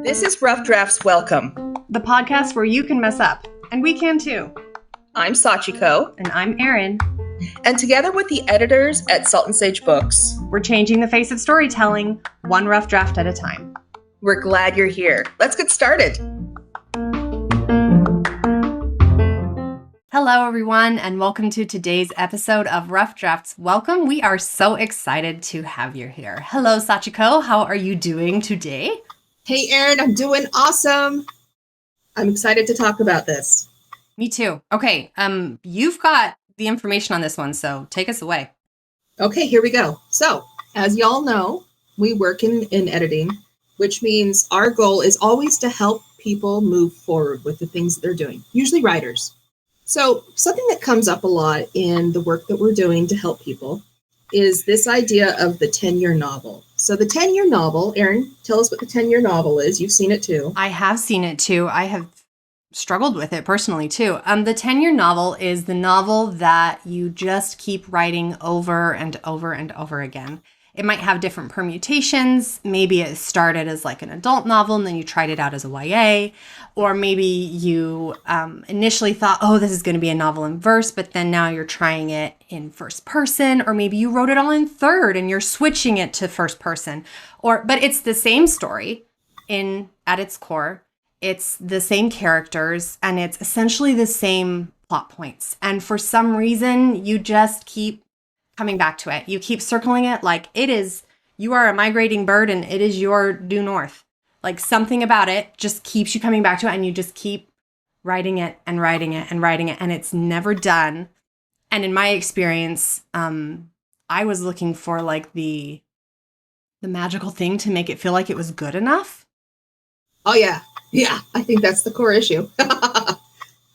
This is Rough Drafts Welcome, the podcast where you can mess up, and we can too. I'm Sachiko. And I'm Erin. And together with the editors at Salt and Sage Books, we're changing the face of storytelling, one rough draft at a time. We're glad you're here. Let's get started. Hello, everyone, and welcome to today's episode of Rough Drafts Welcome. We are so excited to have you here. Hello, Sachiko. How are you doing today? Hey, Erin, I'm doing awesome. I'm excited to talk about this. Me too. Okay, you've got the information on this one, so take us away. Okay, here we go. So, as y'all know, we work in editing, which means our goal is always to help people move forward with the things that they're doing, usually writers. So, something that comes up a lot in the work that we're doing to help people is this idea of the 10-year novel. So the 10-year novel, Erin, tell us what the 10-year novel is. You've seen it too. I have seen it too. I have struggled with it personally too. The 10-year novel is the novel that you just keep writing over and over and over again. It might have different permutations. Maybe it started as like an adult novel and then you tried it out as a YA. Or maybe you initially thought, oh, this is going to be a novel in verse, but then now you're trying it in first person. Or maybe you wrote it all in third and you're switching it to first person. But it's the same story at its core. It's the same characters and it's essentially the same plot points. And for some reason, you just keep coming back to it. You keep circling it like you are a migrating bird and it is your due north. Like something about it just keeps you coming back to it and you just keep writing it and writing it and writing it and it's never done. And in my experience, I was looking for like the magical thing to make it feel like it was good enough. Oh, yeah. Yeah, I think that's the core issue.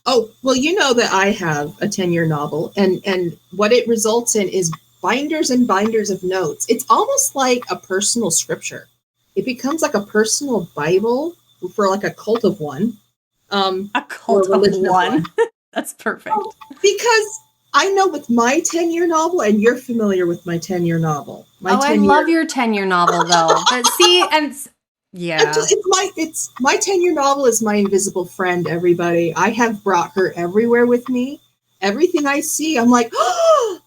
Oh, well, you know that I have a 10-year novel, and what it results in is binders and binders of notes. It's almost like a personal scripture. It becomes like a personal Bible for like a cult of one. A cult of one. That's perfect. Because I know with my 10-year novel, and you're familiar with my 10-year novel. I love your 10-year novel, though. But see, and... Yeah. It's my 10-year novel is my invisible friend, everybody. I have brought her everywhere with me. Everything I see, I'm like, oh,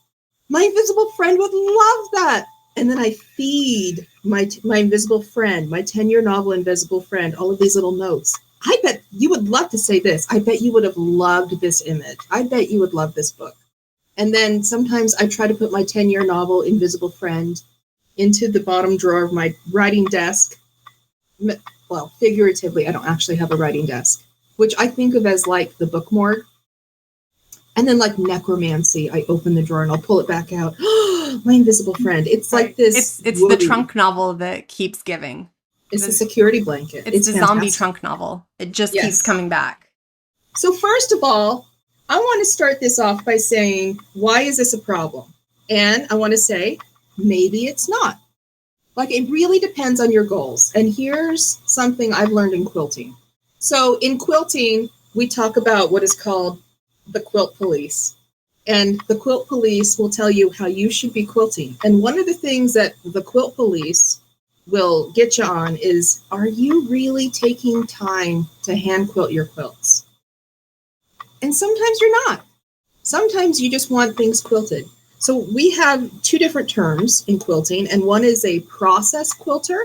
my invisible friend would love that. And then I feed my invisible friend, my 10-year novel invisible friend, all of these little notes. I bet you would love to say this. I bet you would have loved this image. I bet you would love this book. And then sometimes I try to put my 10-year novel invisible friend into the bottom drawer of my writing desk. Well, figuratively, I don't actually have a writing desk, which I think of as like the book morgue. And then like necromancy, I open the drawer and I'll pull it back out. My invisible friend. It's like this. It's the trunk novel that keeps giving. It's a security blanket. It's the zombie trunk novel. It just keeps coming back. So first of all, I want to start this off by saying, why is this a problem? And I want to say, maybe it's not. Like, it really depends on your goals. And here's something I've learned in quilting. So in quilting, we talk about what is called the quilt police. And the quilt police will tell you how you should be quilting. And one of the things that the quilt police will get you on is, are you really taking time to hand quilt your quilts? And sometimes you're not. Sometimes you just want things quilted. So we have two different terms in quilting, and one is a process quilter,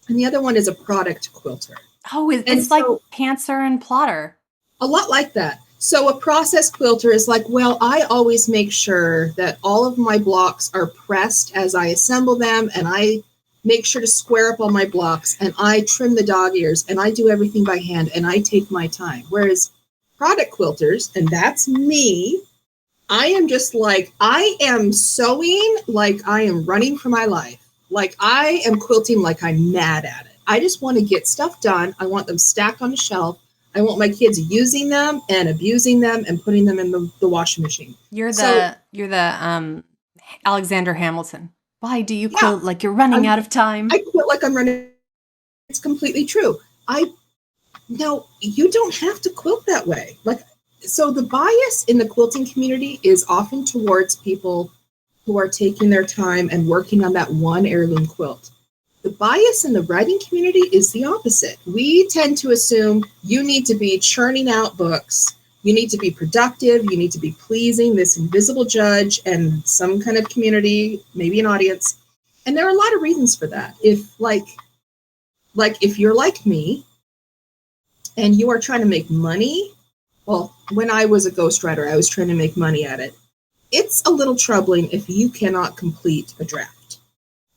and the other one is a product quilter. Oh, it's like pantser and plotter. A lot like that. So a process quilter is like, well, I always make sure that all of my blocks are pressed as I assemble them, and I make sure to square up all my blocks, and I trim the dog ears, and I do everything by hand, and I take my time. Whereas product quilters, and that's me, I am just like, I am sewing like I am running for my life. Like I am quilting like I'm mad at it. I just want to get stuff done. I want them stacked on a shelf. I want my kids using them and abusing them and putting them in the washing machine. You're the Alexander Hamilton. Why do you quilt like you're running out of time? I quilt like I'm running. It's completely true. No, you don't have to quilt that way. So the bias in the quilting community is often towards people who are taking their time and working on that one heirloom quilt. The bias in the writing community is the opposite. We tend to assume you need to be churning out books. You need to be productive. You need to be pleasing this invisible judge and some kind of community, maybe an audience. And there are a lot of reasons for that. If if you're like me and you are trying to make money, well, when I was a ghostwriter, I was trying to make money at it. It's a little troubling if you cannot complete a draft.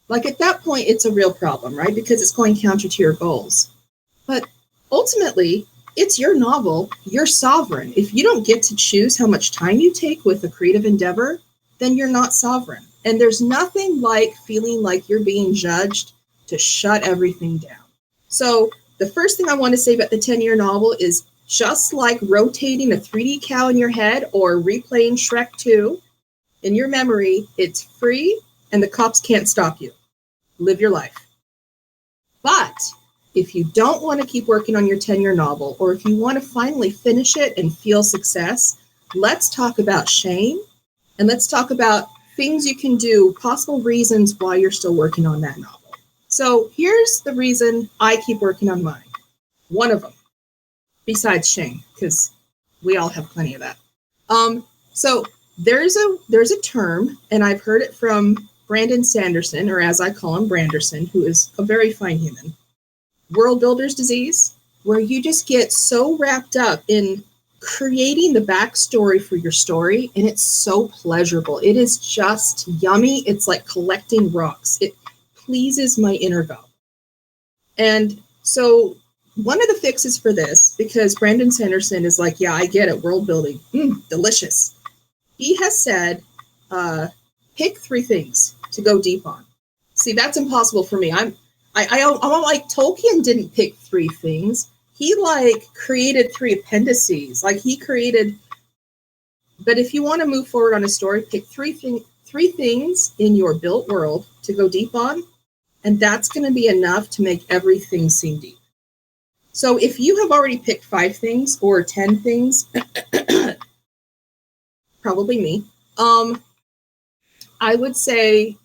Like at that point, it's a real problem, right? Because it's going counter to your goals. But ultimately, it's your novel. You're sovereign. If you don't get to choose how much time you take with a creative endeavor, then you're not sovereign. And there's nothing like feeling like you're being judged to shut everything down. So the first thing I want to say about the 10-year novel is just like rotating a 3D cow in your head or replaying Shrek 2 in your memory, it's free and the cops can't stop you. Live your life. But if you don't want to keep working on your 10-year novel, or if you want to finally finish it and feel success, let's talk about shame and let's talk about things you can do, possible reasons why you're still working on that novel. So here's the reason I keep working on mine. One of them, besides shame, because we all have plenty of that. So there's a term, and I've heard it from Brandon Sanderson, or as I call him, Branderson, who is a very fine human. World builder's disease, where you just get so wrapped up in creating the backstory for your story, and it's so pleasurable. It is just yummy. It's like collecting rocks. It pleases my inner God. And so one of the fixes for this, because Brandon Sanderson is like, yeah, I get it, world building, delicious. He has said, pick 3 things to go deep on. See, that's impossible for me. I'm like, Tolkien didn't pick 3 things. He created 3 appendices. But if you want to move forward on a story, pick 3 things in your built world to go deep on. And that's going to be enough to make everything seem deep. So if you have already picked 5 things or 10 things, probably me, I would say,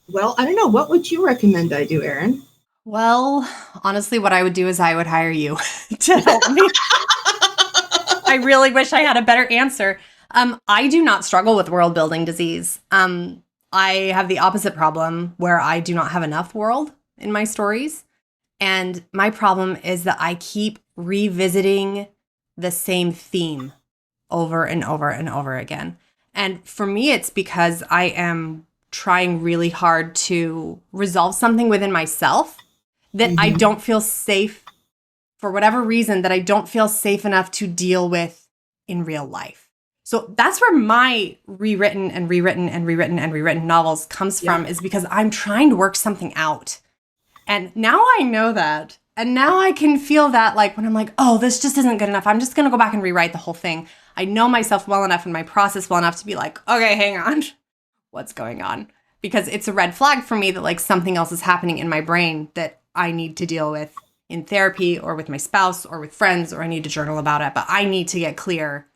well, I don't know. What would you recommend I do, Erin? Well, honestly, what I would do is I would hire you to help me. I really wish I had a better answer. I do not struggle with world building disease. I have the opposite problem where I do not have enough world in my stories. And my problem is that I keep revisiting the same theme over and over and over again. And for me, it's because I am trying really hard to resolve something within myself that I don't feel safe, for whatever reason, that I don't feel safe enough to deal with in real life. So that's where my rewritten novels comes from, is because I'm trying to work something out. And now I know that. And now I can feel that, like, when I'm like, oh, this just isn't good enough, I'm just going to go back and rewrite the whole thing. I know myself well enough and my process well enough to be like, okay, hang on. What's going on? Because it's a red flag for me that like something else is happening in my brain that I need to deal with in therapy or with my spouse or with friends, or I need to journal about it. But I need to get clear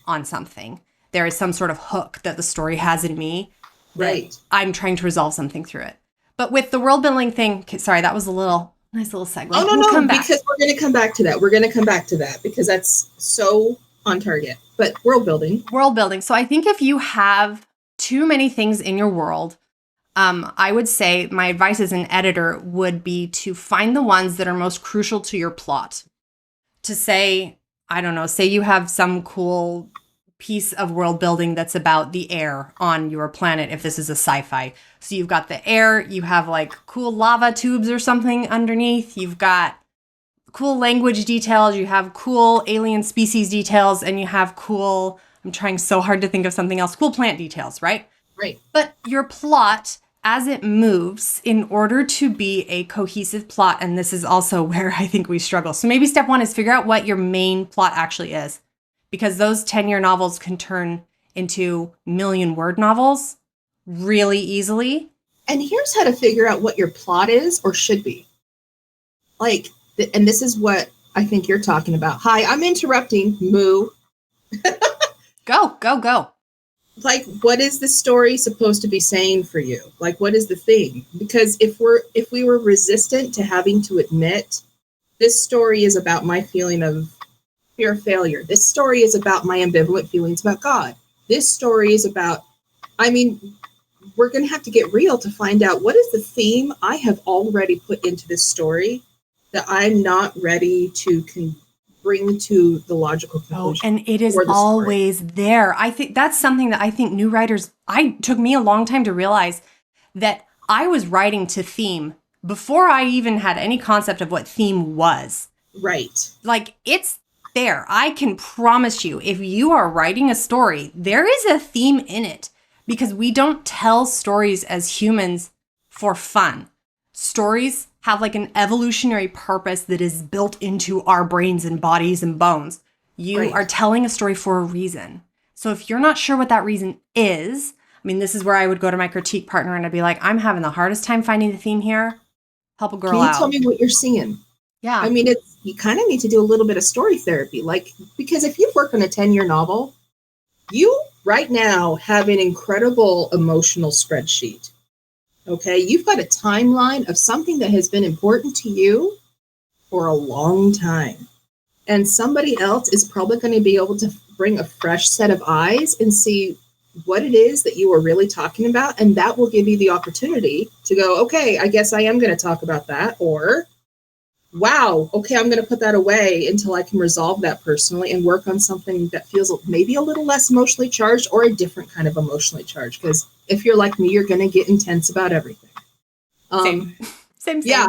on something. There is some sort of hook that the story has in me. Right. I'm trying to resolve something through it. But with the world building thing, sorry, that was a nice little segue. Oh, no, because we're going to come back to that. Because that's so on target. But world building. World building. So I think if you have too many things in your world, I would say my advice as an editor would be to find the ones that are most crucial to your plot. To say, I don't know, say you have some cool piece of world building that's about the air on your planet, if this is a sci-fi. So you've got the air, you have like cool lava tubes or something underneath, you've got cool language details, you have cool alien species details, and you have cool, I'm trying so hard to think of something else, cool plant details, right? Right. But your plot, as it moves, in order to be a cohesive plot, and this is also where I think we struggle. So maybe step 1 is figure out what your main plot actually is. Because those 10-year novels can turn into million-word novels really easily. And here's how to figure out what your plot is or should be. And this is what I think you're talking about. Hi, I'm interrupting. Moo. Go. like, what is the story supposed to be saying for you? Like, what is the thing? Because if we were resistant to having to admit, this story is about my feeling of fear of failure. This story is about my ambivalent feelings about God. This story is about, I mean, we're going to have to get real to find out what is the theme I have already put into this story that I'm not ready to bring to the logical conclusion. And it is always there. I think that's something that I think new writers, took me a long time to realize that I was writing to theme before I even had any concept of what theme was. Right. Like, it's there. I can promise you, if you are writing a story, there is a theme in it, because we don't tell stories as humans for fun. Stories have like an evolutionary purpose that is built into our brains and bodies and bones. You are telling a story for a reason. So if you're not sure what that reason is, I mean, this is where I would go to my critique partner and I'd be like, I'm having the hardest time finding the theme here. Help a girl out. Can you tell me what you're seeing? Yeah. I mean, you kind of need to do a little bit of story therapy. Like, because if you've worked on a 10-year novel, you right now have an incredible emotional spreadsheet. Okay, you've got a timeline of something that has been important to you for a long time. And somebody else is probably going to be able to bring a fresh set of eyes and see what it is that you are really talking about. And that will give you the opportunity to go, okay, I guess I am going to talk about that. Or, wow, okay, I'm going to put that away until I can resolve that personally and work on something that feels maybe a little less emotionally charged or a different kind of emotionally charged. Because if you're like me, you're going to get intense about everything. Same. Yeah.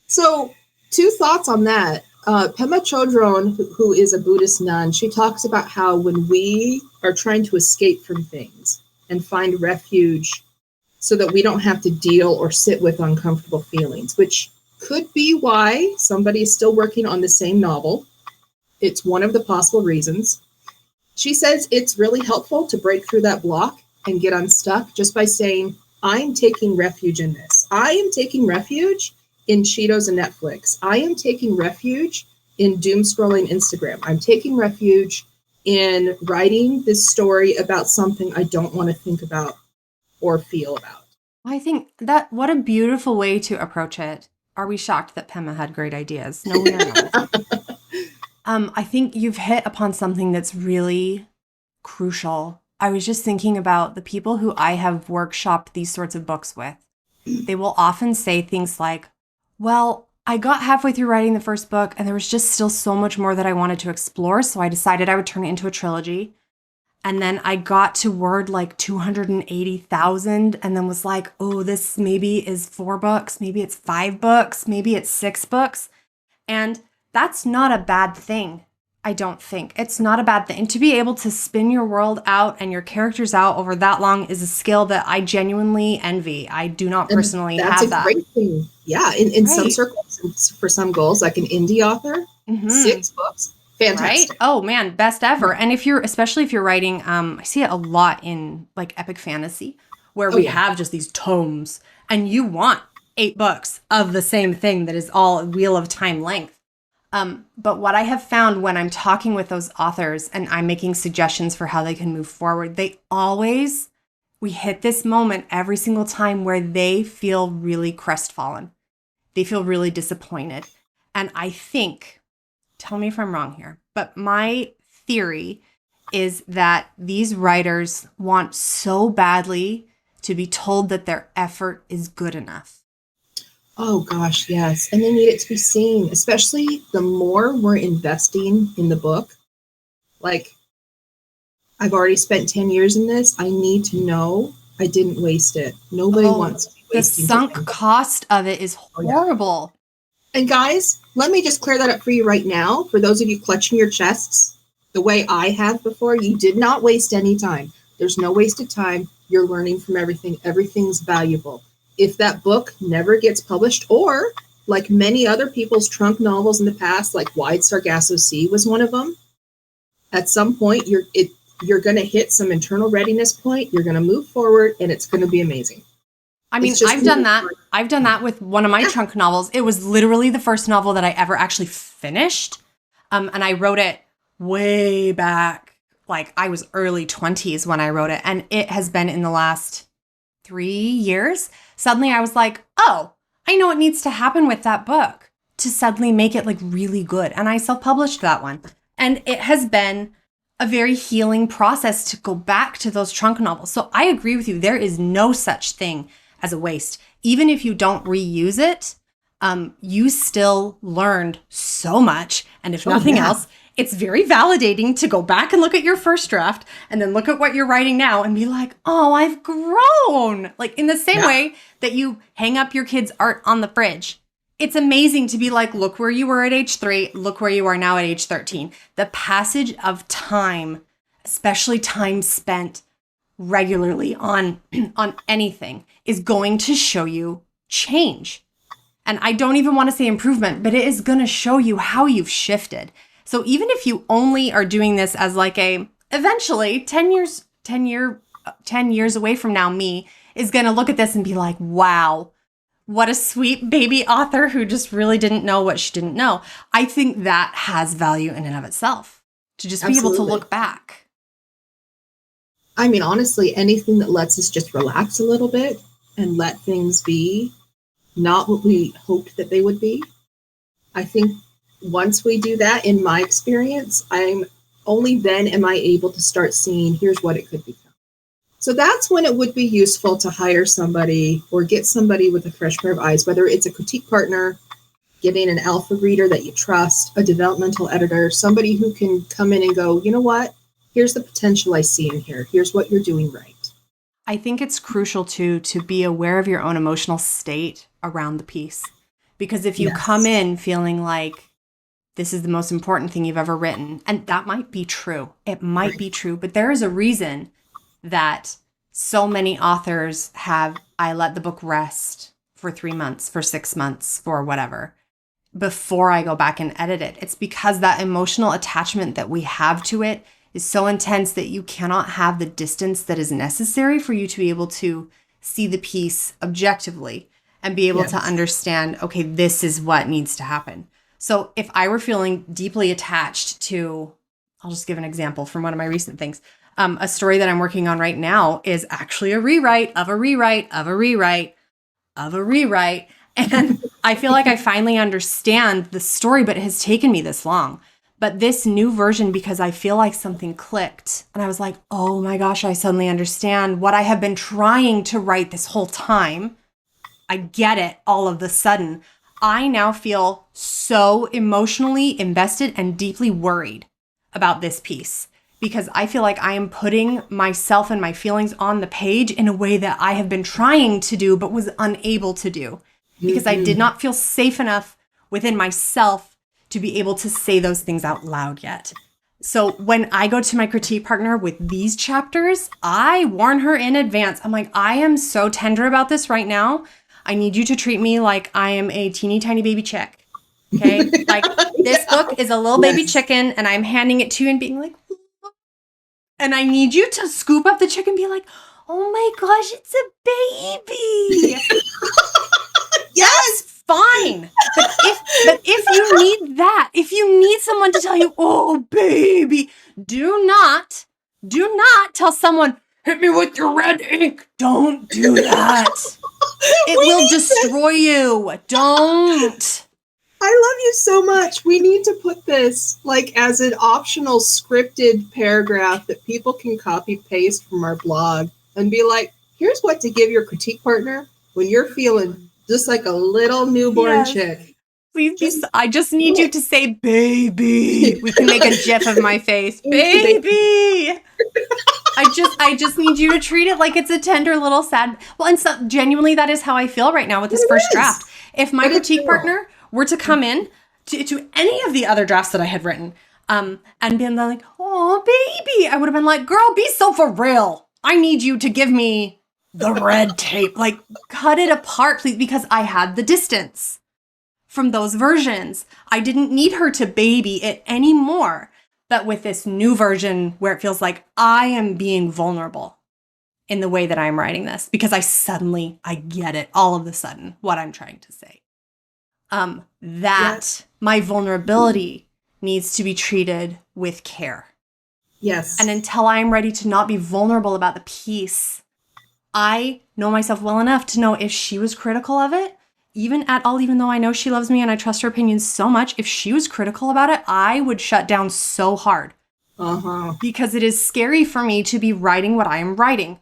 So 2 thoughts on that. Pema Chodron, who is a Buddhist nun, she talks about how when we are trying to escape from things and find refuge so that we don't have to deal or sit with uncomfortable feelings, which could be why somebody is still working on the same novel. It's one of the possible reasons. She says it's really helpful to break through that block and get unstuck just by saying, I'm taking refuge in this. I am taking refuge in Cheetos and Netflix. I am taking refuge in doom scrolling Instagram. I'm taking refuge in writing this story about something I don't want to think about or feel about. I think that what a beautiful way to approach it. Are we shocked that Pema had great ideas? No, we are not. I think you've hit upon something that's really crucial. I was just thinking about the people who I have workshopped these sorts of books with. They will often say things like, well, I got halfway through writing the first book and there was just still so much more that I wanted to explore. So I decided I would turn it into a trilogy. And then I got to word like 280,000 and then was like, oh, this maybe is 4 books. Maybe it's 5 books. Maybe it's 6 books. And that's not a bad thing. I don't think. It's not a bad thing. And to be able to spin your world out and your characters out over that long is a skill that I genuinely envy. I do not personally have that. That's a great thing. Yeah, in some circles, for some goals, like an indie author, 6 books, fantastic. Right? Oh man, best ever. And especially if you're writing, I see it a lot in like epic fantasy, where we have just these tomes, and you want 8 books of the same thing that is all Wheel of Time length. But what I have found when I'm talking with those authors and I'm making suggestions for how they can move forward, we hit this moment every single time where they feel really crestfallen. They feel really disappointed. And I think, tell me if I'm wrong here, but my theory is that these writers want so badly to be told that their effort is good enough. Oh gosh, yes. And they need it to be seen, especially the more we're investing in the book. Like, I've already spent 10 years in this. I need to know I didn't waste it. Nobody wants to be wasting the sunk cost of it is horrible. And guys, let me just clear that up for you right now. For those of you clutching your chests, the way I have before, you did not waste any time. There's no wasted time. You're learning from everything. Everything's valuable. If that book never gets published, or like many other people's trunk novels in the past, like Wide Sargasso Sea was one of them, at some point you're going to hit some internal readiness point. You're going to move forward, and it's going to be amazing. I mean, I've done that. I've done that with one of my trunk novels. It was literally the first novel that I ever actually finished, and I wrote it way back like I was early 20s when I wrote it. And it has been in the last 3 years. Suddenly I was like, oh, I know what needs to happen with that book to suddenly make it like really good. And I self-published that one. And it has been a very healing process to go back to those trunk novels. So I agree with you. There is no such thing as a waste. Even if you don't reuse it, you still learned so much. And if nothing else, it's very validating to go back and look at your first draft and then look at what you're writing now and be like, oh, I've grown. Like in the same way that you hang up your kids' art on the fridge. It's amazing to be like, look where you were at age 3, look where you are now at age 13. The passage of time, especially time spent regularly on anything, is going to show you change. And I don't even want to say improvement, but it is going to show you how you've shifted. So even if you only are doing this as like eventually 10 years away from now, me is going to look at this and be like, wow, what a sweet baby author who just really didn't know what she didn't know. I think that has value in and of itself to just be able to look back. I mean, honestly, anything that lets us just relax a little bit and let things be not what we hoped that they would be. I think once we do that, in my experience, I'm only then am I able to start seeing here's what it could become. So that's when it would be useful to hire somebody or get somebody with a fresh pair of eyes, whether it's a critique partner, getting an alpha reader that you trust, a developmental editor, somebody who can come in and go, you know what, here's the potential I see in here. Here's what you're doing right. I think it's crucial too to be aware of your own emotional state around the piece. Because if you come in feeling like this is the most important thing you've ever written, and that might be true. It might be true, but there is a reason that so many authors have, I let the book rest for 3 months, for 6 months, for whatever, before I go back and edit it. It's because that emotional attachment that we have to it is so intense that you cannot have the distance that is necessary for you to be able to see the piece objectively and be able to understand, okay, this is what needs to happen. So if I were feeling deeply attached to, I'll just give an example from one of my recent things. A story that I'm working on right now is actually a rewrite of a rewrite of a rewrite of a rewrite. And I feel like I finally understand the story, but it has taken me this long. But this new version, because I feel like something clicked and I was like, oh my gosh, I suddenly understand what I have been trying to write this whole time. I get it all of a sudden. I now feel so emotionally invested and deeply worried about this piece because I feel like I am putting myself and my feelings on the page in a way that I have been trying to do but was unable to do because I did not feel safe enough within myself to be able to say those things out loud yet. So when I go to my critique partner with these chapters, I warn her in advance. I'm like, I am so tender about this right now. I need you to treat me like I am a teeny tiny baby chick. Okay? Like this book is a little baby chicken and I'm handing it to you and being like, and I need you to scoop up the chicken and be like, oh my gosh, it's a baby. Yes. Fine. But if you need that, if you need someone to tell you, oh baby, do not tell someone, hit me with your red ink. Don't do that. It will destroy you. Don't. I love you so much. We need to put this like as an optional scripted paragraph that people can copy paste from our blog and be like, here's what to give your critique partner when you're feeling just like a little newborn chick. Please, I just need you to say, baby. We can make a gif of my face. Baby. I just need you to treat it like it's a tender little sad. Well, and so genuinely, that is how I feel right now with this first draft. If my critique partner were to come in to any of the other drafts that I had written, and been like, oh, baby, I would have been like, girl, be so for real. I need you to give me the red tape. Like, cut it apart, please, because I had the distance from those versions. I didn't need her to baby it anymore. But with this new version where it feels like I am being vulnerable in the way that I'm writing this, because I get it all of a sudden, what I'm trying to say. My vulnerability needs to be treated with care. Yes. And until I am ready to not be vulnerable about the piece, I know myself well enough to know if she was critical of it, even though I know she loves me and I trust her opinions so much, if she was critical about it, I would shut down so hard. Because it is scary for me to be writing what I am writing,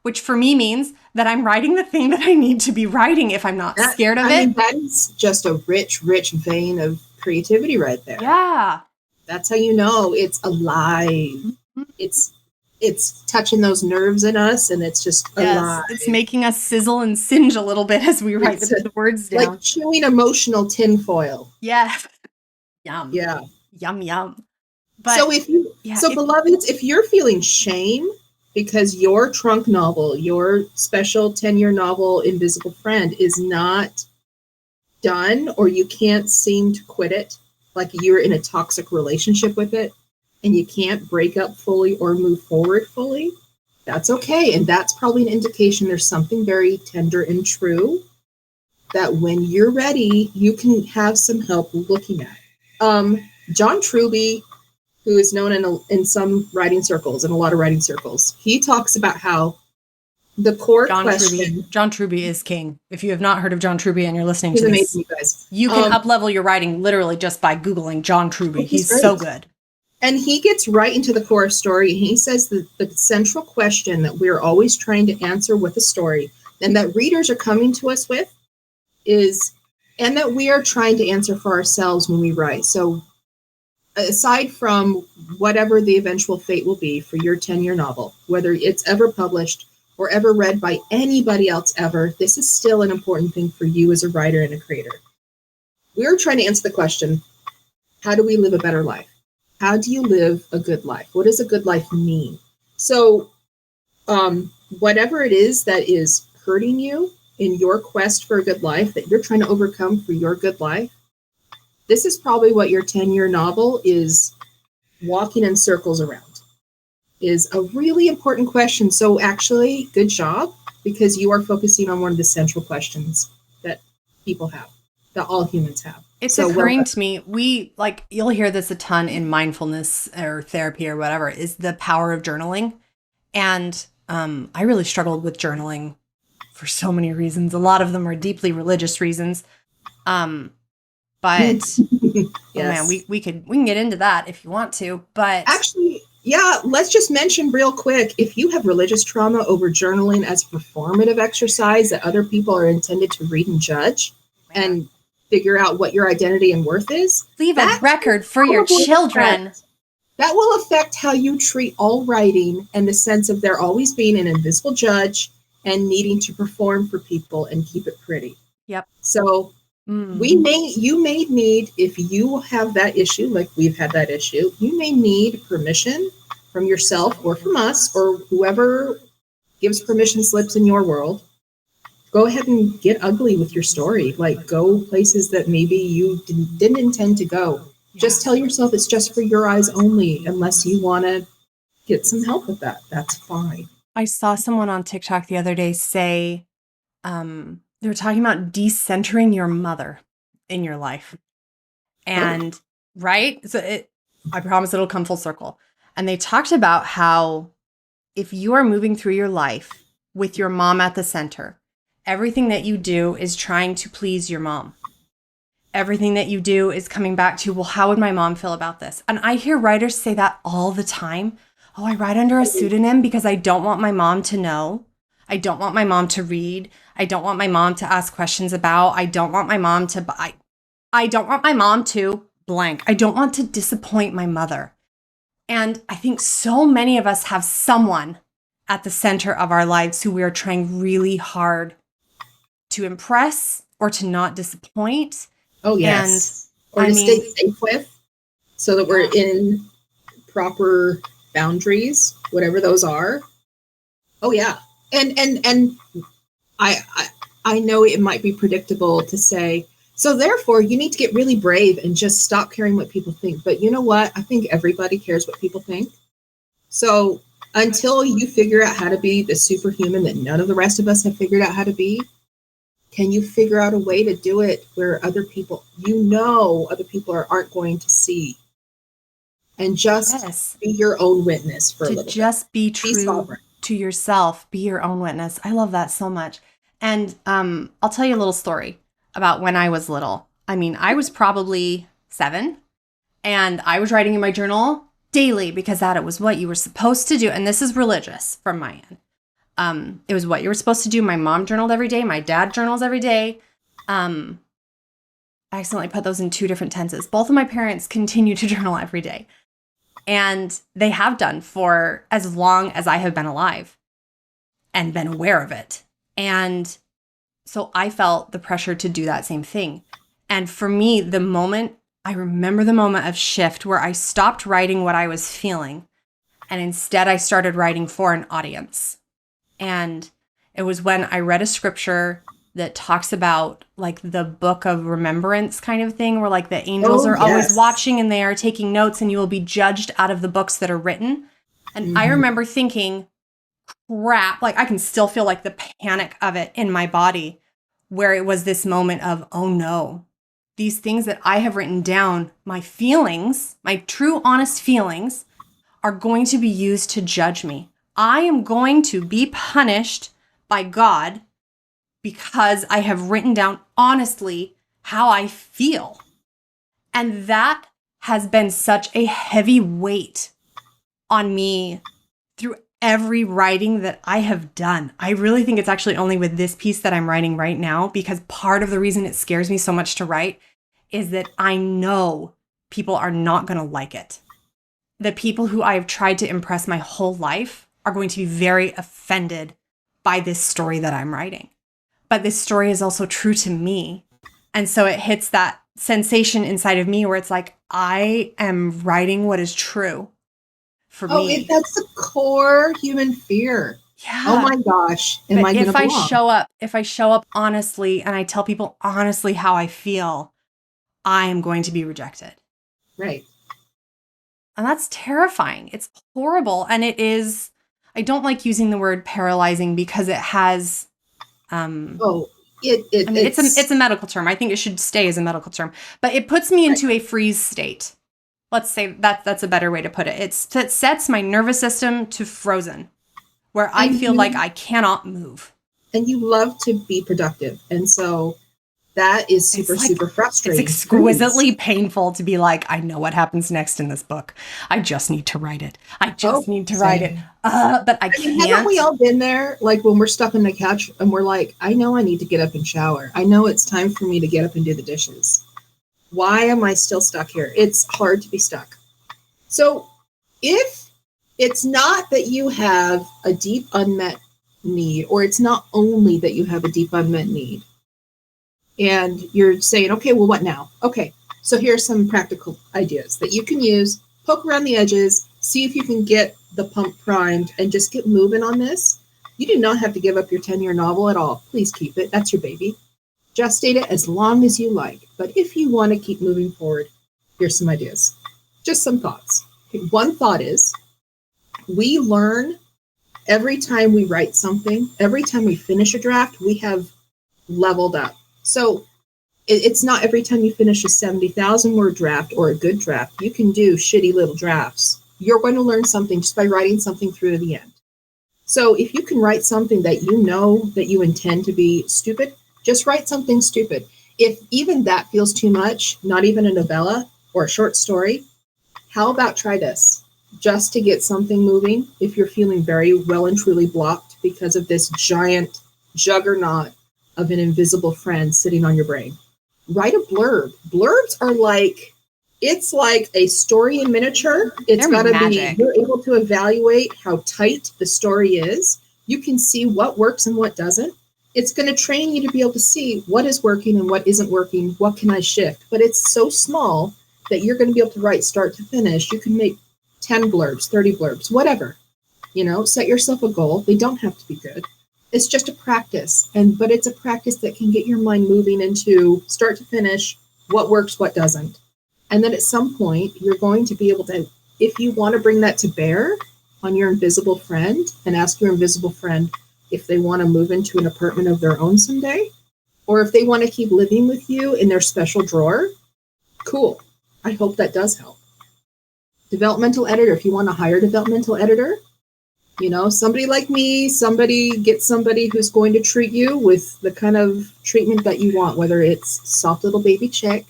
which for me means that I'm writing the thing that I need to be writing if I'm not scared of it. I mean, that is just a rich, rich vein of creativity right there. Yeah. That's how you know it's alive. Mm-hmm. It's touching those nerves in us, and it's just alive. It's making us sizzle and singe a little bit as we write the words down. Like chewing emotional tinfoil. Yeah. Yum. Yeah. Yum, yum. But so beloveds, if you're feeling shame because your trunk novel, your special 10-year novel, Invisible Friend, is not done, or you can't seem to quit it, like you're in a toxic relationship with it, and you can't break up fully or move forward fully, that's okay. And that's probably an indication there's something very tender and true that when you're ready, you can have some help looking at it. John Truby, who is known in some writing circles, in a lot of writing circles, he talks about how the core question... John Truby is king. If you have not heard of John Truby and you're listening to this, you guys. You can up-level your writing literally just by Googling John Truby. He's so good. And he gets right into the core story. He says that the central question that we're always trying to answer with a story, and that readers are coming to us with, is, and that we are trying to answer for ourselves when we write. So aside from whatever the eventual fate will be for your 10-year novel, whether it's ever published or ever read by anybody else ever, this is still an important thing for you as a writer and a creator. We're trying to answer the question, how do we live a better life? How do you live a good life? What does a good life mean? So whatever it is that is hurting you in your quest for a good life, that you're trying to overcome for your good life, this is probably what your 10-year novel is walking in circles around, is a really important question. So actually, good job, because you are focusing on one of the central questions that people have, that all humans have. It's occurring to me, you'll hear this a ton in mindfulness or therapy or whatever, is the power of journaling. And I really struggled with journaling for so many reasons. A lot of them are deeply religious reasons. But yes. Oh man, we can get into that if you want to. But actually, yeah, let's just mention real quick, if you have religious trauma over journaling as a performative exercise that other people are intended to read and judge and figure out what your identity and worth is, leave a record for your children. That will affect how you treat all writing, and the sense of there always being an invisible judge and needing to perform for people and keep it pretty. Yep. So you may need, if you have that issue, like we've had that issue, you may need permission from yourself or from us or whoever gives permission slips in your world. Go ahead and get ugly with your story. Like, go places that maybe you didn't intend to go. Just tell yourself it's just for your eyes only, unless you want to get some help with that. That's fine. I saw someone on TikTok the other day say, they were talking about decentering your mother in your life. And, right? So I promise it'll come full circle. And they talked about how if you are moving through your life with your mom at the center, everything that you do is trying to please your mom. Everything that you do is coming back to, well, how would my mom feel about this? And I hear writers say that all the time. Oh, I write under a pseudonym because I don't want my mom to know. I don't want my mom to read. I don't want my mom to ask questions about. I don't want my mom to I don't want my mom to blank. I don't want to disappoint my mother. And I think so many of us have someone at the center of our lives who we are trying really hard to impress or to not disappoint. Oh, yes. And, or to stay safe with, so that we're in proper boundaries, whatever those are. Oh, yeah. And I know it might be predictable to say, so therefore you need to get really brave and just stop caring what people think. But you know what? I think everybody cares what people think. So until you figure out how to be the superhuman that none of the rest of us have figured out how to be, can you figure out a way to do it where other people, other people aren't going to see and just Yes. be your own witness for a little Just be bit. true sovereign. to yourself. Be your own witness. I love that so much. And I'll tell you a little story about when I was little. I mean, I was probably 7, and I was writing in my journal daily because that it was what you were supposed to do. And this is religious from my end. It was what you were supposed to do. My mom journaled every day. My dad journals every day. I accidentally put those in 2 different tenses. Both of my parents continue to journal every day. And they have done for as long as I have been alive and been aware of it. And so I felt the pressure to do that same thing. And for me, I remember the moment of shift where I stopped writing what I was feeling. And instead I started writing for an audience. And it was when I read a scripture that talks about like the book of remembrance kind of thing, where like the angels are always watching and they are taking notes, and you will be judged out of the books that are written. And I remember thinking, crap, like I can still feel like the panic of it in my body, where it was this moment of, oh no, these things that I have written down, my feelings, my true honest feelings, are going to be used to judge me. I am going to be punished by God because I have written down honestly how I feel. And that has been such a heavy weight on me through every writing that I have done. I really think it's actually only with this piece that I'm writing right now, because part of the reason it scares me so much to write is that I know people are not going to like it. The people who I have tried to impress my whole life are going to be very offended by this story that I'm writing. But this story is also true to me. And so it hits that sensation inside of me where it's like, I am writing what is true for me. That's the core human fear. Yeah. Oh my gosh. Am I going to belong? If I show up honestly and I tell people honestly how I feel, I am going to be rejected. Right. And that's terrifying. It's horrible. And it is, I don't like using the word paralyzing because it has, it's a medical term. I think it should stay as a medical term, but it puts me into a freeze state. Let's say that's a better way to put it. It sets my nervous system to frozen, where I feel like I cannot move. And you love to be productive. And so that is super frustrating. It's exquisitely painful to be like, I know what happens next in this book. I just need to write it. But I can't. Haven't we all been there? Like when we're stuck on the couch and we're like, I know I need to get up and shower. I know it's time for me to get up and do the dishes. Why am I still stuck here? It's hard to be stuck. So if it's not that you have a deep unmet need, or it's not only that you have a deep unmet need, and you're saying, okay, well, what now? Okay, so here's some practical ideas that you can use. Poke around the edges, see if you can get the pump primed, and just get moving on this. You do not have to give up your 10-year novel at all. Please keep it. That's your baby. Gestate it as long as you like. But if you want to keep moving forward, here's some ideas. Just some thoughts. Okay, one thought is, we learn every time we write something, every time we finish a draft, we have leveled up. So it's not every time you finish a 70,000 word draft or a good draft. You can do shitty little drafts. You're going to learn something just by writing something through to the end. So if you can write something that you know that you intend to be stupid, just write something stupid. If even that feels too much, not even a novella or a short story, how about try this? Just to get something moving, if you're feeling very well and truly blocked because of this giant juggernaut of an invisible friend sitting on your brain, write a blurb. Blurbs are it's like a story in miniature. It's got to be, you're able to evaluate how tight the story is. You can see what works and what doesn't. It's going to train you to be able to see what is working and what isn't working. What can I shift? But it's so small that you're going to be able to write start to finish. You can make 10 blurbs, 30 blurbs, whatever. Set yourself a goal. They don't have to be good. It's just a practice. But it's a practice that can get your mind moving into start to finish, what works, what doesn't. And then at some point, you're going to be able to, if you want to bring that to bear on your invisible friend and ask your invisible friend if they want to move into an apartment of their own someday, or if they want to keep living with you in their special drawer, cool. I hope that does help. developmental editor, if you want to hire a developmental editor, somebody like me, get somebody who's going to treat you with the kind of treatment that you want, whether it's soft little baby chick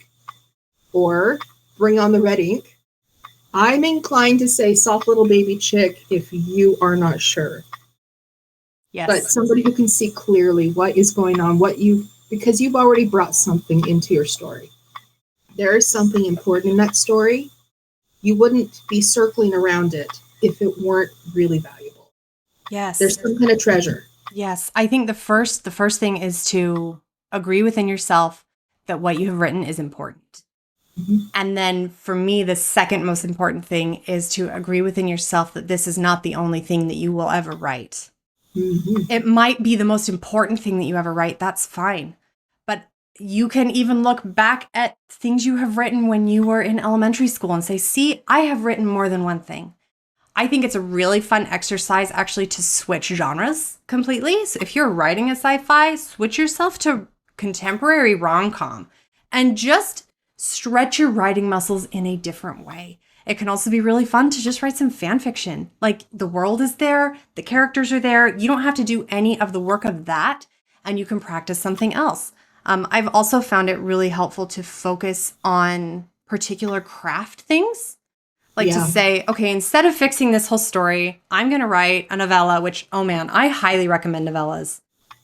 or bring on the red ink. I'm inclined to say soft little baby chick if you are not sure. Yes. But somebody who can see clearly what is going on, because you've already brought something into your story. There is something important in that story. You wouldn't be circling around it if it weren't really valuable. Yes. There's some kind of treasure. Yes. I think the first thing is to agree within yourself that what you have written is important. Mm-hmm. And then for me, the second most important thing is to agree within yourself that this is not the only thing that you will ever write. Mm-hmm. It might be the most important thing that you ever write. That's fine. But you can even look back at things you have written when you were in elementary school and say, see, I have written more than one thing. I think it's a really fun exercise actually to switch genres completely. So if you're writing a sci-fi, switch yourself to contemporary rom-com and just stretch your writing muscles in a different way. It can also be really fun to just write some fan fiction. Like the world is there, the characters are there. You don't have to do any of the work of that, and you can practice something else. I've also found it really helpful to focus on particular craft things. Like to say, okay, instead of fixing this whole story, I'm going to write a novella, which, oh man, I highly recommend novellas.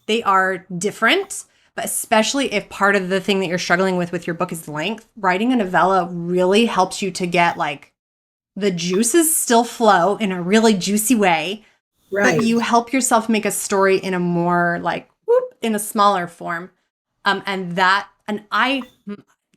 They are different. But especially if part of the thing that you're struggling with your book is length, writing a novella really helps you to get the juices still flow in a really juicy way. Right. But you help yourself make a story in a more in a smaller form.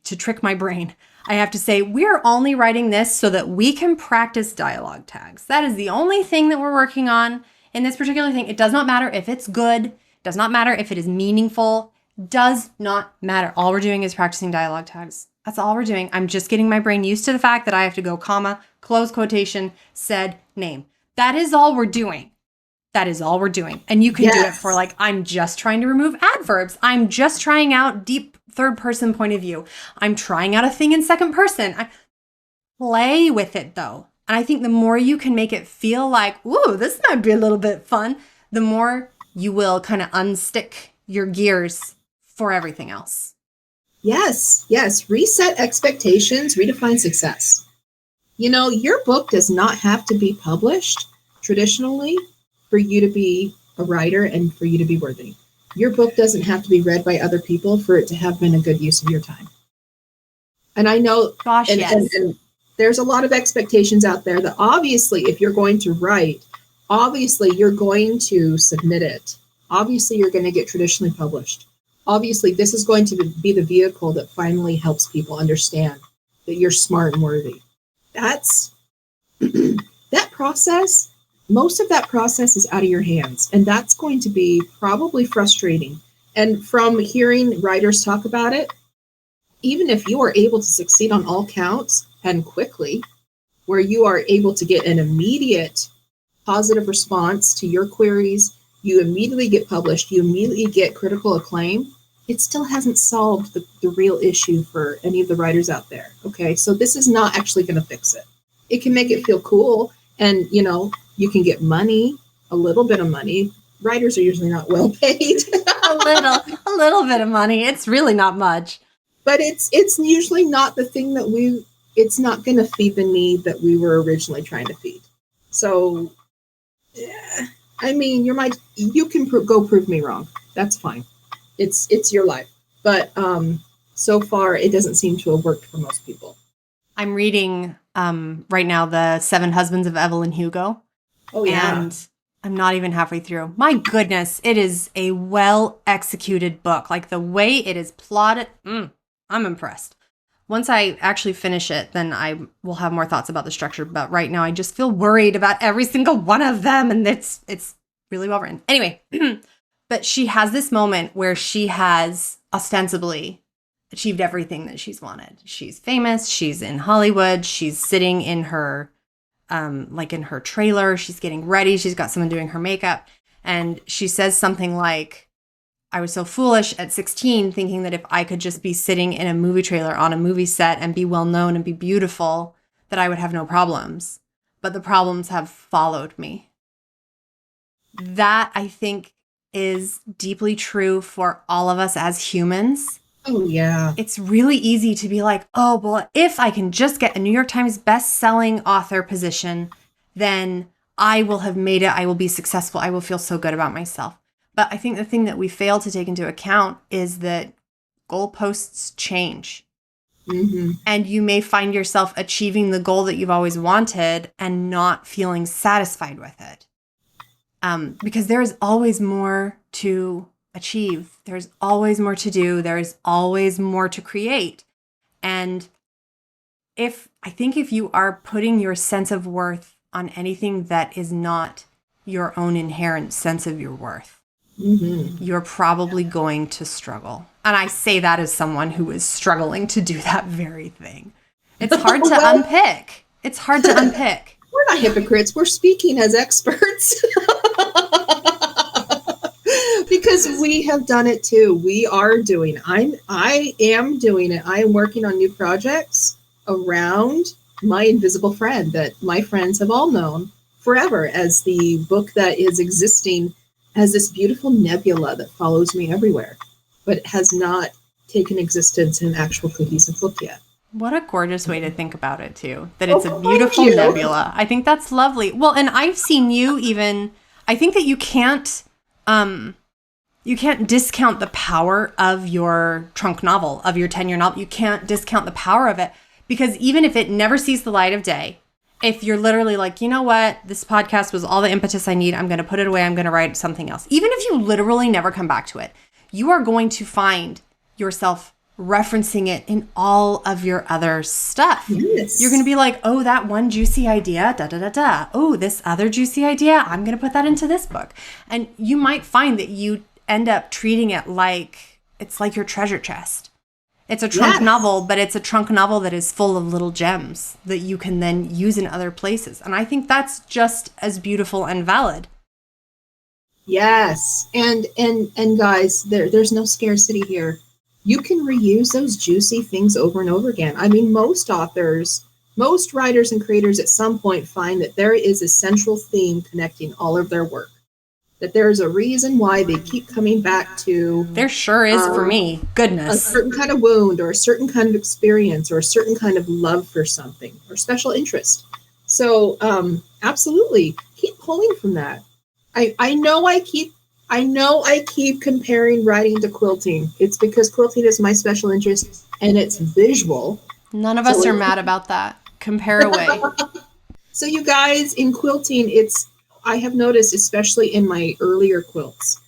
To trick my brain, I have to say we're only writing this so that we can practice dialogue tags. That is the only thing that we're working on in this particular thing. It does not matter if it's good. It does not matter if it is meaningful. Does not matter. All we're doing is practicing dialogue tags. That's all we're doing. I'm just getting my brain used to the fact that I have to go comma, close quotation, said name. That is all we're doing. That is all we're doing. And you can do it for I'm just trying to remove adverbs. I'm just trying out deep third person point of view. I'm trying out a thing in second person. Play with it though. And I think the more you can make it feel like, ooh, this might be a little bit fun, the more you will kind of unstick your gears for everything else. Yes. Reset expectations, redefine success. Your book does not have to be published traditionally for you to be a writer and for you to be worthy. Your book doesn't have to be read by other people for it to have been a good use of your time. And I know, and there's a lot of expectations out there that obviously if you're going to write, obviously you're going to submit it. Obviously you're going to get traditionally published. Obviously, this is going to be the vehicle that finally helps people understand that you're smart and worthy. That's that process. Most of that process is out of your hands, and that's going to be probably frustrating. And from hearing writers talk about it, even if you are able to succeed on all counts and quickly, where you are able to get an immediate positive response to your queries, you immediately get published, you immediately get critical acclaim, it still hasn't solved the real issue for any of the writers out there. Okay, so this is not actually going to fix it. It can make it feel cool, and you can get money, a little bit of money. Writers are usually not well paid. a little bit of money. It's really not much. But it's usually not the thing that it's not going to feed the need that we were originally trying to feed. So, yeah, I mean, you can go prove me wrong. That's fine. It's your life. But so far, it doesn't seem to have worked for most people. I'm reading right now The 7 Husbands of Evelyn Hugo. Oh, yeah. And I'm not even halfway through. My goodness, it is a well-executed book. Like the way it is plotted, I'm impressed. Once I actually finish it, then I will have more thoughts about the structure. But right now, I just feel worried about every single one of them. And it's really well written. Anyway, but she has this moment where she has ostensibly achieved everything that she's wanted. She's famous. She's in Hollywood. She's sitting in her, in her trailer. She's getting ready. She's got someone doing her makeup. And she says something like, I was so foolish at 16 thinking that if I could just be sitting in a movie trailer on a movie set and be well known and be beautiful, that I would have no problems, but the problems have followed me. That, I think, is deeply true for all of us as humans. Oh, yeah. It's really easy to be like, oh, well, if I can just get a New York Times best-selling author position, then I will have made it. I will be successful. I will feel so good about myself. But I think the thing that we fail to take into account is that goalposts change. Mm-hmm. And you may find yourself achieving the goal that you've always wanted and not feeling satisfied with it. Because there is always more to achieve. There's always more to do. There is always more to create. And I think if you are putting your sense of worth on anything that is not your own inherent sense of your worth, you're probably going to struggle. And I say that as someone who is struggling to do that very thing. It's hard to unpick. It's hard to unpick. We're not hypocrites. We're speaking as experts. Because we have done it too. We are doing. I am doing it. I am working on new projects around my invisible friend that my friends have all known forever as the book that is existing as this beautiful nebula that follows me everywhere, but has not taken existence in an actual cohesive book yet. What a gorgeous way to think about it too. That it's a beautiful nebula. I think that's lovely. Well, and I've seen you even. I think that you can't discount the power of your trunk novel, of your 10-year novel. You can't discount the power of it, because even if it never sees the light of day, if you're literally like, you know what, this podcast was all the impetus I need, I'm going to put it away, I'm going to write something else. Even if you literally never come back to it, you are going to find yourself referencing it in all of your other stuff. Yes. You're going to be like, oh, that one juicy idea, da-da-da-da. Oh, this other juicy idea, I'm going to put that into this book. And you might find that you end up treating it like it's like your treasure chest. It's a trunk novel, but it's a trunk novel that is full of little gems that you can then use in other places. And I think that's just as beautiful and valid. Yes. And guys, there's no scarcity here. You can reuse those juicy things over and over again. I mean, most authors, most writers and creators at some point find that there is a central theme connecting all of their work. That there's a reason why they keep coming back to. There sure is for me. Goodness. A certain kind of wound or a certain kind of experience or a certain kind of love for something or special interest. So absolutely keep pulling from that. I know I keep comparing writing to quilting. It's because quilting is my special interest and it's visual. None of us are mad about that. Compare away. So you guys, in quilting, I have noticed, especially in my earlier quilts,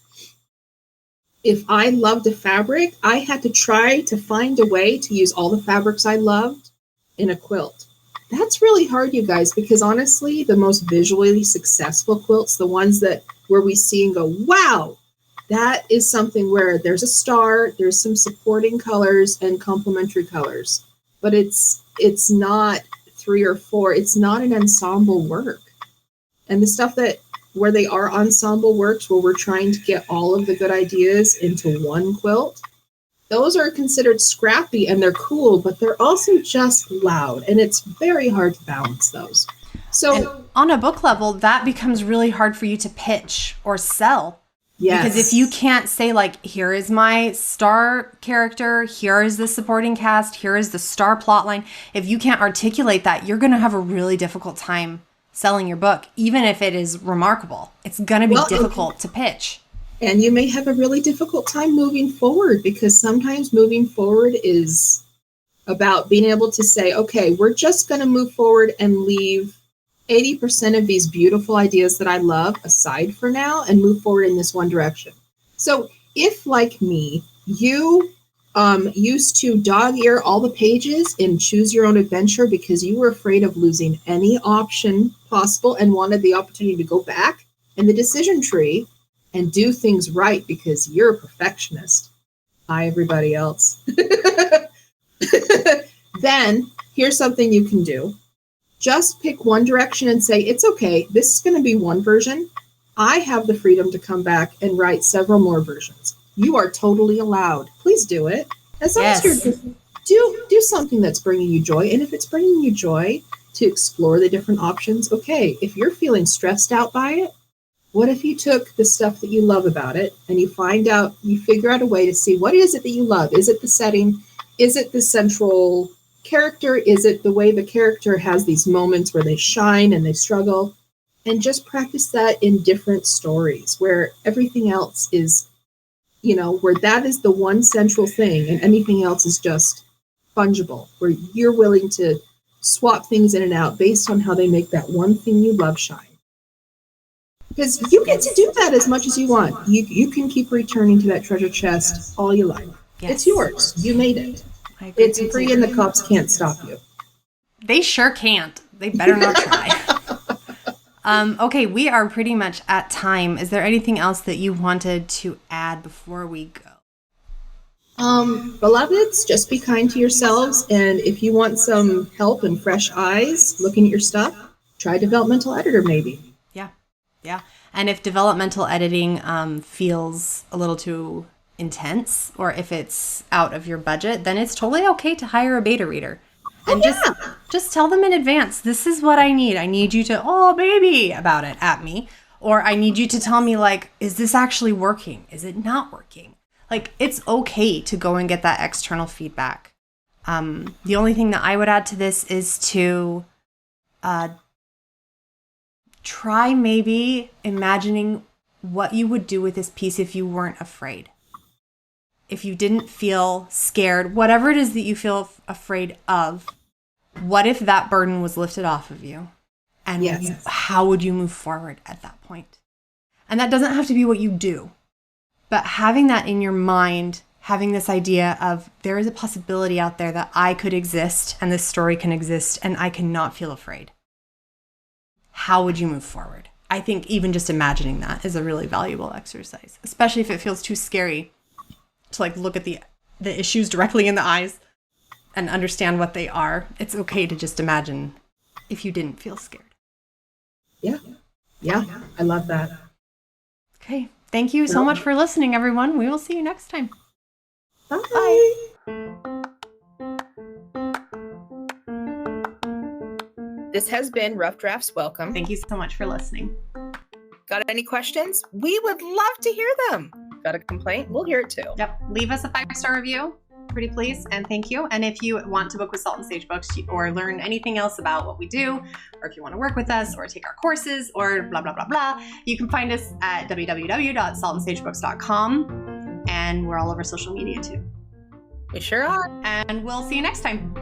if I loved a fabric, I had to try to find a way to use all the fabrics I loved in a quilt. That's really hard, you guys, because honestly, the most visually successful quilts, the ones where we see and go, wow, that is something where there's a star, there's some supporting colors and complementary colors, but it's not 3 or 4. It's not an ensemble work. And the stuff where they are ensemble works, where we're trying to get all of the good ideas into one quilt, those are considered scrappy and they're cool, but they're also just loud. And it's very hard to balance those. So and on a book level, that becomes really hard for you to pitch or sell. Yes. Because if you can't say like, here is my star character, here is the supporting cast, here is the star plot line. If you can't articulate that, you're going to have a really difficult time selling your book, even if it is remarkable. It's going to be difficult to pitch. And you may have a really difficult time moving forward, because sometimes moving forward is about being able to say, okay, we're just going to move forward and leave 80% of these beautiful ideas that I love aside for now and move forward in this one direction. So if, like me, you used to dog ear all the pages and choose your own adventure because you were afraid of losing any option possible and wanted the opportunity to go back in the decision tree and do things right because you're a perfectionist. Hi, everybody else. Then here's something you can do. Just pick one direction and say, it's okay, this is going to be one version. I have the freedom to come back and write several more versions. You are totally allowed. Please do it. As long as you're do something that's bringing you joy. And if it's bringing you joy to explore the different options. Okay, if you're feeling stressed out by it, what if you took the stuff that you love about it and you figure out a way to see what is it that you love? Is it the setting? Is it the central character? Is it the way the character has these moments where they shine and they struggle? And just practice that in different stories where everything else is, where that is the one central thing and anything else is just fungible, where you're willing to swap things in and out based on how they make that one thing you love shine. Because you get to do that as much as you want. You can keep returning to that treasure chest all you like. Yes. It's yours. You made it. It's free and the cops can't stop you. They sure can't. They better not try. Okay, we are pretty much at time. Is there anything else that you wanted to add before we go? Beloveds, just be kind to yourselves. And if you want some help and fresh eyes looking at your stuff, try Developmental Editor maybe. Yeah. And if developmental editing feels a little too intense, or if it's out of your budget, then it's totally okay to hire a beta reader. And just tell them in advance, this is what I need. I need you to, oh, baby, about it at me. Or I need you to tell me, like, is this actually working? Is it not working? Like, it's okay to go and get that external feedback. The only thing that I would add to this is to try maybe imagining what you would do with this piece if you weren't afraid. If you didn't feel scared, whatever it is that you feel afraid of, what if that burden was lifted off of you? And how would you move forward at that point? And that doesn't have to be what you do, but having that in your mind, having this idea of there is a possibility out there that I could exist and this story can exist and I cannot feel afraid. How would you move forward? I think even just imagining that is a really valuable exercise, especially if it feels too scary to like look at the issues directly in the eyes and understand what they are. It's okay to just imagine if you didn't feel scared. Yeah, I love that. Okay, thank you so much for listening, everyone. We will see you next time. Bye. Bye. This has been Rough Drafts Welcome. Thank you so much for listening. Got any questions? We would love to hear them. Got a complaint? We'll hear it too. Yep. Leave us a 5-star review. Pretty please. And thank you. And if you want to book with Salt and Sage Books or learn anything else about what we do, or if you want to work with us or take our courses or blah, blah, blah, blah, you can find us at www.saltandsagebooks.com. And we're all over social media too. We sure are. And we'll see you next time.